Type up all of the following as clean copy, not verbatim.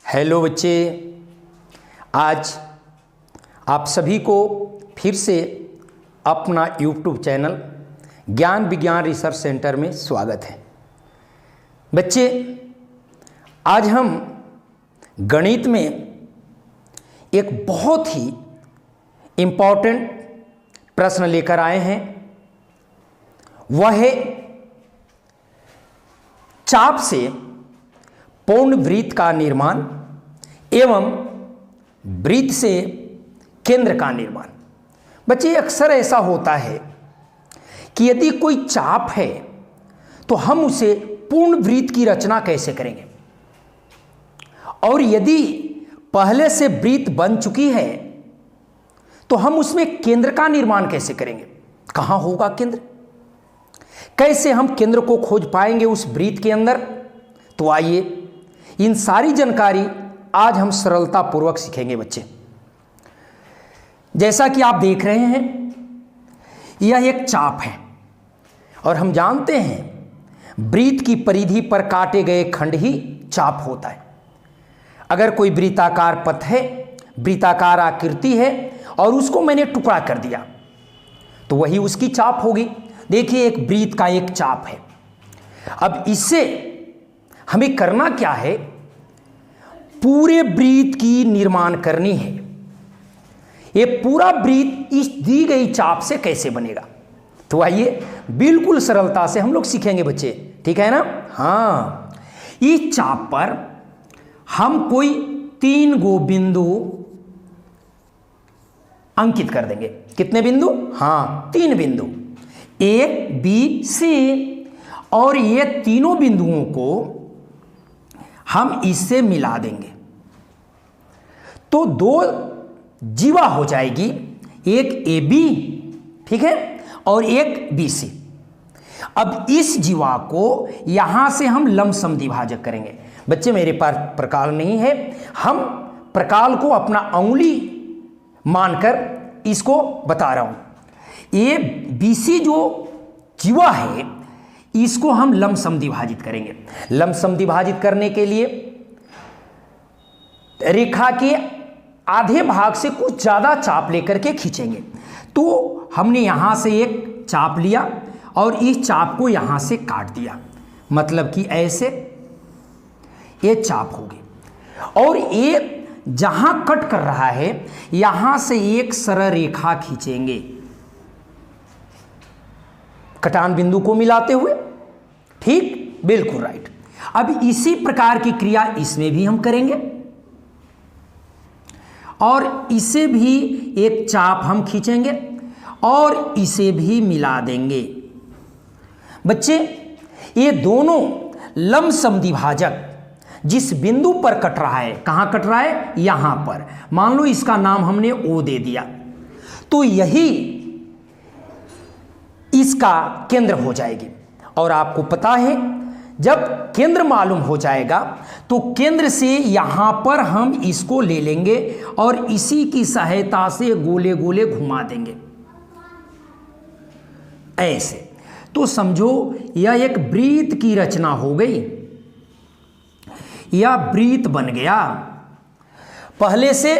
Hello बच्चे, आज आप सभी को फिर से अपना यूट्यूब चैनल ज्ञान विज्ञान रिसर्च सेंटर में स्वागत है। बच्चे, आज हम गणित में एक बहुत ही इम्पोर्टेंट प्रश्न लेकर आए हैं। वह है चाप से पूर्ण वृत्त का निर्माण एवं वृत्त से केंद्र का निर्माण। बच्चे, अक्सर ऐसा होता है कि यदि कोई चाप है तो हम उसे पूर्ण वृत्त की रचना कैसे करेंगे, और यदि पहले से वृत्त बन चुकी है तो हम उसमें केंद्र का निर्माण कैसे करेंगे। कहाँ होगा केंद्र, कैसे हम केंद्र को खोज पाएंगे उस वृत्त के अंदर। तो आइए, इन सारी जानकारी आज हम सरलता पूर्वक सीखेंगे। बच्चे, जैसा कि आप देख रहे हैं, यह एक चाप है और हम जानते हैं वृत्त की परिधि पर काटे गए खंड ही चाप होता है। अगर कोई वृत्ताकार पथ है, वृत्ताकार आकृति है और उसको मैंने टुकड़ा कर दिया तो वही उसकी चाप होगी। देखिए, एक वृत्त का एक चाप है। अब इससे हमें करना क्या है, पूरे वृत्त की निर्माण करनी है। ये पूरा वृत्त इस दी गई चाप से कैसे बनेगा, तो आइए बिल्कुल सरलता से हम लोग सीखेंगे बच्चे, ठीक है ना। हाँ, इस चाप पर हम कोई 3 गो बिंदु अंकित कर देंगे। कितने बिंदु? हाँ, 3 बिंदु, ए बी सी, और ये तीनों बिंदुओं को हम इससे मिला देंगे तो 2 जीवा हो जाएगी, एक ए बी, ठीक है, और एक बी सी। अब इस जीवा को यहां से हम लमसम द्विभाजक करेंगे। बच्चे, मेरे पास प्रकाल नहीं है, हम प्रकाल को अपना अंगुली मानकर इसको बता रहा हूं। ये बी सी जो जीवा है इसको हम लमसम द्विभाजित करेंगे। लमसम द्विभाजित करने के लिए रेखा के आधे भाग से कुछ ज्यादा चाप लेकर के खींचेंगे। तो हमने यहां से एक चाप लिया और इस चाप को यहां से काट दिया, मतलब कि ऐसे ये चाप होगी। और ये जहां कट कर रहा है यहां से एक सरल रेखा खींचेंगे कटान बिंदु को मिलाते हुए। ठीक, बिल्कुल राइट। अब इसी प्रकार की क्रिया इसमें भी हम करेंगे और इसे भी एक चाप हम खींचेंगे और इसे भी मिला देंगे। बच्चे, ये दोनों लमसम द्विभाजक जिस बिंदु पर कट रहा है, कहां कट रहा है, यहां पर, मान लो इसका नाम हमने ओ दे दिया, तो यही इसका केंद्र हो जाएगी। और आपको पता है, जब केंद्र मालूम हो जाएगा तो केंद्र से यहां पर हम इसको ले लेंगे और इसी की सहायता से गोले गोले घुमा देंगे ऐसे। तो समझो यह एक वृत्त की रचना हो गई, यह वृत्त बन गया। पहले से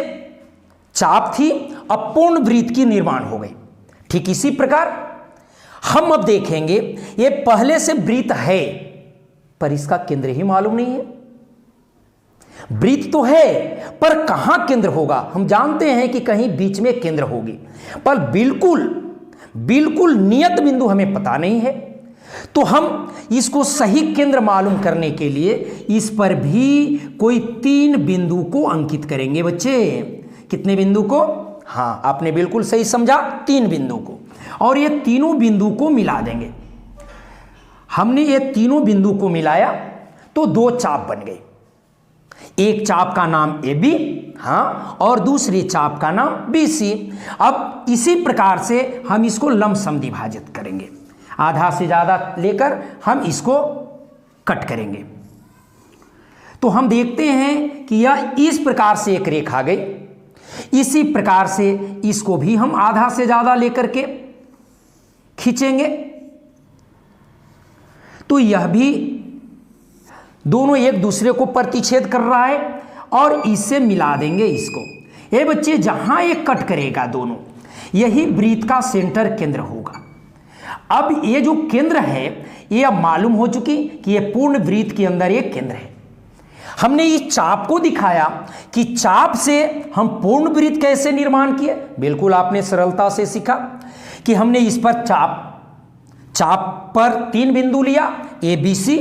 चाप थी, अब पूर्ण वृत्त की निर्माण हो गई। ठीक इसी प्रकार हम अब देखेंगे, ये पहले से वृत्त है पर इसका केंद्र ही मालूम नहीं है। वृत्त तो है पर कहां केंद्र होगा। हम जानते हैं कि कहीं बीच में केंद्र होगी, पर बिल्कुल नियत बिंदु हमें पता नहीं है। तो हम इसको सही केंद्र मालूम करने के लिए इस पर भी कोई 3 बिंदु को अंकित करेंगे। बच्चे, कितने बिंदु को? हाँ, आपने बिल्कुल सही समझा, 3 बिंदु को। और ये तीनों बिंदु को मिला देंगे। हमने ये तीनों बिंदु को मिलाया तो 2 चाप बन गई। एक चाप का नाम ए बी, हाँ, और दूसरी चाप का नाम बी सी। अब इसी प्रकार से हम इसको लमसम द्विभाजित करेंगे, आधा से ज्यादा लेकर हम इसको कट करेंगे। तो हम देखते हैं कि यह इस प्रकार से एक रेखा गई। इसी प्रकार से इसको भी हम आधा से ज्यादा लेकर के खींचेंगे तो यह भी दोनों एक दूसरे को प्रतिच्छेद कर रहा है और इससे मिला देंगे इसको। ये बच्चे जहां ये कट करेगा दोनों, यही वृत्त का सेंटर केंद्र होगा। अब ये जो केंद्र है ये अब मालूम हो चुकी कि ये पूर्ण वृत्त के अंदर ये केंद्र है। हमने इस चाप को दिखाया कि चाप से हम पूर्ण वृत्त कैसे निर्माण किए। बिल्कुल आपने सरलता से सीखा कि हमने इस पर चाप पर 3 बिंदु लिया ए बी सी,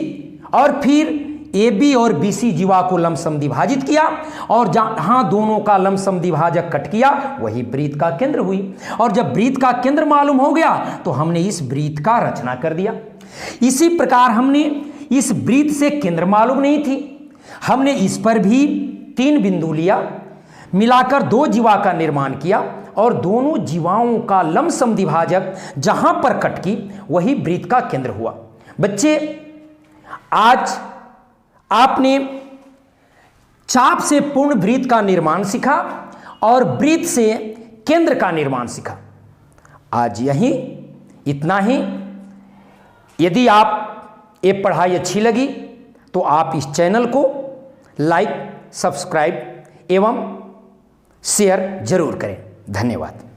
और फिर ए बी और बी सी जीवा को लमसम विभाजित किया, और जहां दोनों का लमसम विभाजक कट किया वही वृत्त का केंद्र हुई। और जब वृत्त का केंद्र मालूम हो गया तो हमने इस वृत्त का रचना कर दिया। इसी प्रकार हमने इस वृत्त से केंद्र मालूम नहीं थी, हमने इस पर भी 3 बिंदु लिया, मिलाकर 2 जीवा का निर्माण किया, और दोनों जीवाओं का लमसम विभाजक जहां पर कट की वही वृत्त का केंद्र हुआ। बच्चे आज आपने चाप से पूर्ण वृत्त का निर्माण सीखा और वृत्त से केंद्र का निर्माण सीखा। आज यही इतना ही। यदि आप ये पढ़ाई अच्छी लगी तो आप इस चैनल को लाइक, सब्सक्राइब एवं शेयर जरूर करें। धन्यवाद।